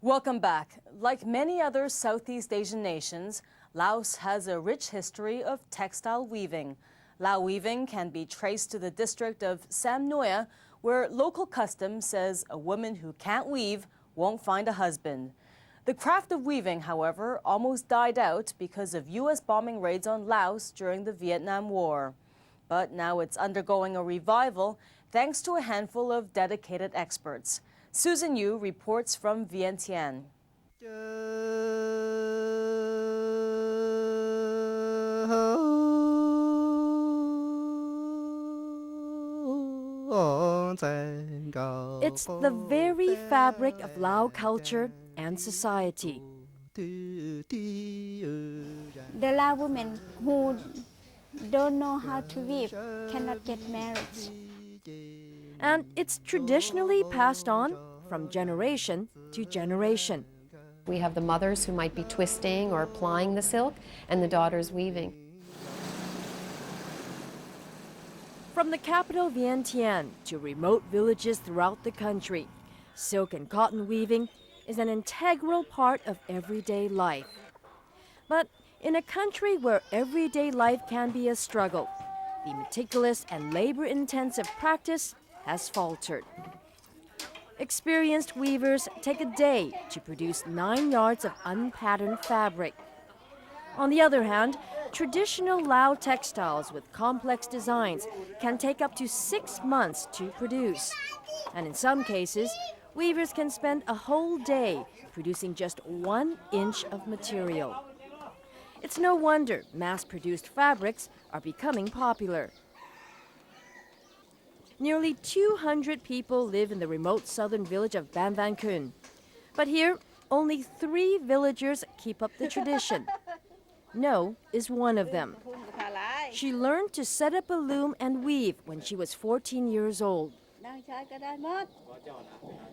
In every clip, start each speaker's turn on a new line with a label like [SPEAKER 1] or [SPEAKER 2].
[SPEAKER 1] Welcome back. Like many other Southeast Asian nations, Laos has a rich history of textile weaving. Lao weaving can be traced to the district of Sam Noya, where local custom says a woman who can't weave won't find a husband. The craft of weaving, however, almost died out because of U.S. bombing raids on Laos during the Vietnam War. But now it's undergoing a revival thanks to a handful of dedicated experts. Susan Yu reports from Vientianne.
[SPEAKER 2] It's the very fabric of Lao culture and society.
[SPEAKER 3] The Lao women who don't know how to weave cannot get married.
[SPEAKER 2] And it's traditionally passed on from generation to generation.
[SPEAKER 4] We have the mothers who might be twisting or plying the silk, and the daughters weaving.
[SPEAKER 2] From the capital Vientianne to remote villages throughout the country, silk and cotton weaving is an integral part of everyday life. But in a country where everyday life can be a struggle, the meticulous and labor-intensive practice has faltered. Experienced weavers take a day to produce 9 yards of unpatterned fabric. On the other hand, traditional Lao textiles with complex designs can take up to 6 months to produce. And in some cases, weavers can spend a whole day producing just 1 inch of material. It's no wonder mass-produced fabrics are becoming popular. Nearly 200 people live in the remote southern village of Ban Van Kun. But here, only 3 villagers keep up the tradition. No is one of them. She learned to set up a loom and weave when she was 14 years old.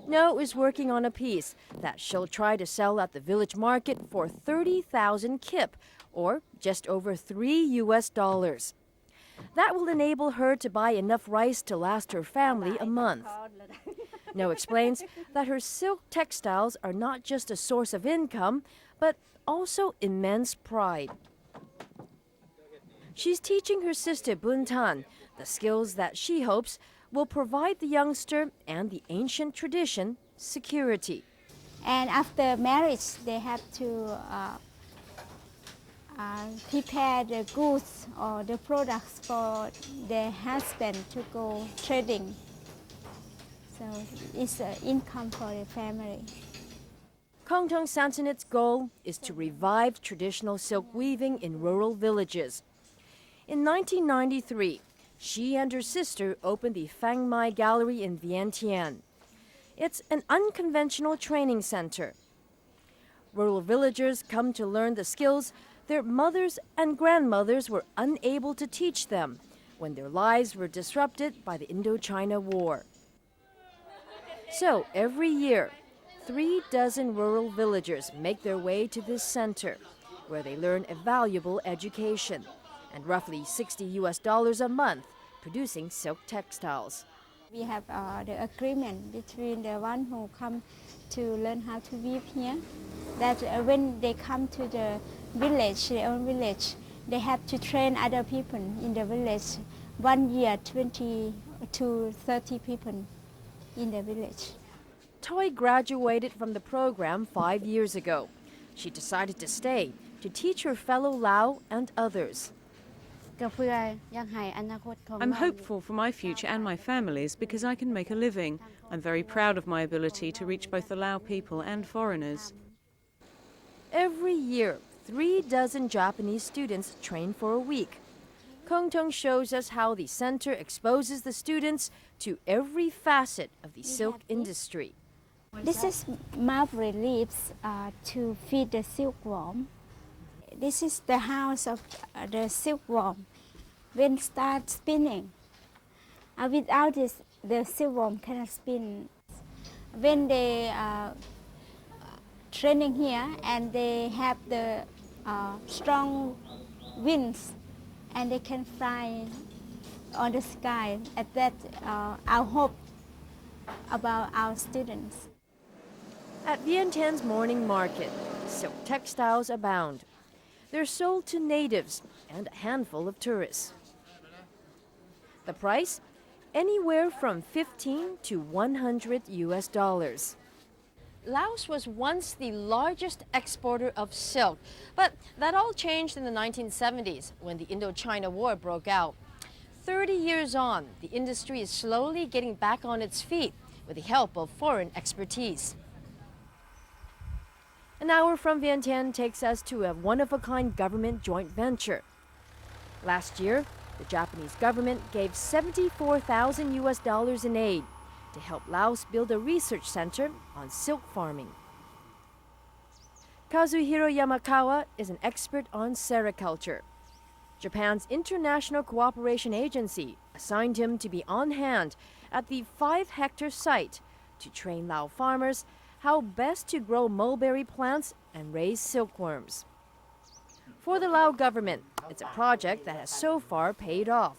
[SPEAKER 2] No is working on a piece that she'll try to sell at the village market for 30,000 kip, or just over $3. That will enable her to buy enough rice to last her family a month. No explains that her silk textiles are not just a source of income, but also immense pride. She's teaching her sister Buntan the skills that she hopes will provide the youngster and the ancient tradition security.
[SPEAKER 3] And after marriage, they have to prepare the goods or the products for their husband to go trading. So it's an income for the family.
[SPEAKER 2] Kongthong Saisanith's goal is to revive traditional silk weaving in rural villages. In 1993, she and her sister opened the Phaeng Mai Gallery in Vientianne. It's an unconventional training center. Rural villagers come to learn the skills their mothers and grandmothers were unable to teach them when their lives were disrupted by the Indochina War. So every year, 36 rural villagers make their way to this center, where they learn a valuable education and roughly $60 a month producing silk textiles.
[SPEAKER 3] We have the agreement between the one who come to learn how to weave here, that when they come to the village, their own village, they have to train other people in the village. 1 year, 20 to 30 people in the village.
[SPEAKER 2] Toy graduated from the program 5 years ago. She decided to stay to teach her fellow Lao and others.
[SPEAKER 5] I'm hopeful for my future and my family's because I can make a living. I'm very proud of my ability to reach both the Lao people and foreigners.
[SPEAKER 2] Every year, 36 Japanese students train for a week. Kongthong shows us how the center exposes the students to every facet of the silk industry.
[SPEAKER 3] This is mulberry leaves to feed the silkworm. This is the house of the silkworm. When it starts spinning, without this, the silkworm cannot spin. When they training here and they have the strong winds and they can fly on the sky. At that, our hope about our students.
[SPEAKER 2] At Vientianne's morning market, silk textiles abound. They're sold to natives and a handful of tourists. The price? Anywhere from 15 to 100 US dollars. Laos was once the largest exporter of silk, but that all changed in the 1970s when the Indochina War broke out. 30 years on, the industry is slowly getting back on its feet with the help of foreign expertise. An hour from Vientianne takes us to a one-of-a-kind government joint venture. Last year, the Japanese government gave 74,000 US dollars in aid to help Laos build a research center on silk farming. Kazuhiro Yamakawa is an expert on sericulture. Japan's International Cooperation Agency assigned him to be on hand at the 5-hectare site to train Lao farmers how best to grow mulberry plants and raise silkworms. For the Lao government, it's a project that has so far paid off.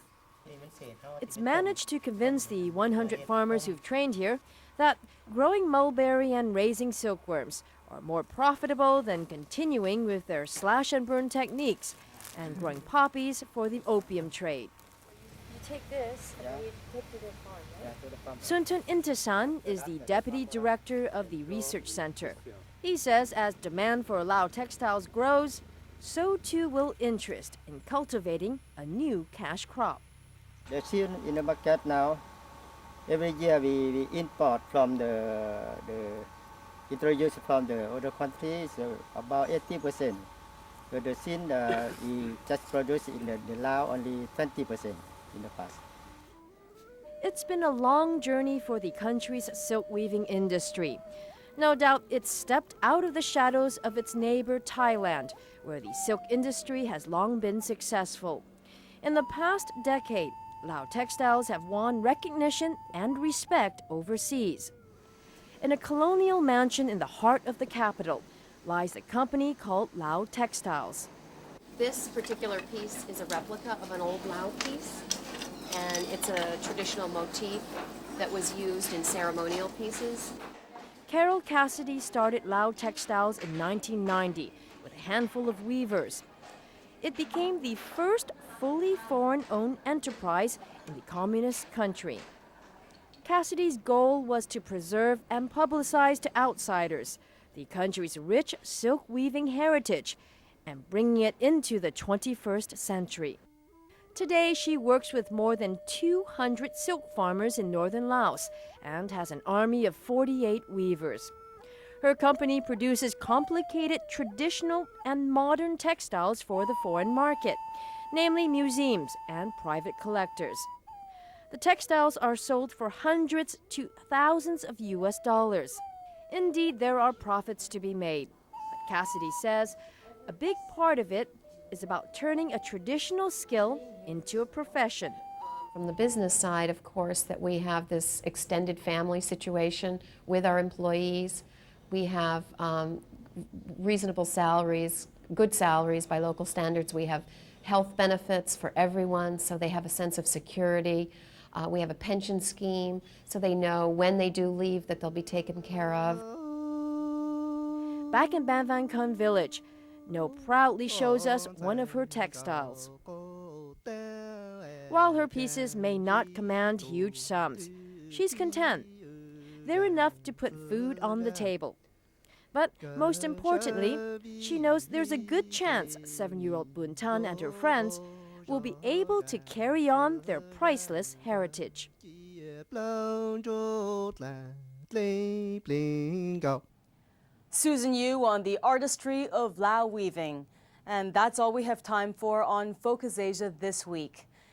[SPEAKER 2] It's managed to convince the 100 farmers who've trained here that growing mulberry and raising silkworms are more profitable than continuing with their slash-and-burn techniques and growing poppies for the opium trade. You take this and we take to the farm, right? Suntun Intasan is the deputy director of the research center. He says as demand for Lao textiles grows, so too will interest in cultivating a new cash crop.
[SPEAKER 6] The seal in the market now, every year we import from the introduced from the other countries, about 80%. So the sin we just produced in the Lao only 20% in the past.
[SPEAKER 2] It's been a long journey for the country's silk weaving industry. No doubt it's stepped out of the shadows of its neighbor Thailand, where the silk industry has long been successful. In the past decade, Lao textiles have won recognition and respect overseas. In a colonial mansion in the heart of the capital lies the company called Lao Textiles.
[SPEAKER 4] This particular piece is a replica of an old Lao piece, and it's a traditional motif that was used in ceremonial pieces.
[SPEAKER 2] Carol Cassidy started Lao Textiles in 1990 with a handful of weavers. It became the first fully foreign-owned enterprise in the communist country. Cassidy's goal was to preserve and publicize to outsiders the country's rich silk weaving heritage and bringing it into the 21st century. Today, she works with more than 200 silk farmers in northern Laos and has an army of 48 weavers. Her company produces complicated traditional and modern textiles for the foreign market, namely museums and private collectors. The textiles are sold for hundreds to thousands of US dollars. Indeed, there are profits to be made. But Cassidy says a big part of it is about turning a traditional skill into a profession.
[SPEAKER 4] From the business side, of course, that we have this extended family situation with our employees. We have reasonable salaries, good salaries by local standards. We have health benefits for everyone, so they have a sense of security. We have a pension scheme, so they know when they do leave that they'll be taken care of.
[SPEAKER 2] Back in Ban Van Khun village, No proudly shows us one of her textiles. While her pieces may not command huge sums, she's content. They're enough to put food on the table. But most importantly, she knows there's a good chance 7-year-old Buntan and her friends will be able to carry on their priceless heritage.
[SPEAKER 1] Susan Yu on the artistry of Lao weaving. And that's all we have time for on Focus Asia this week.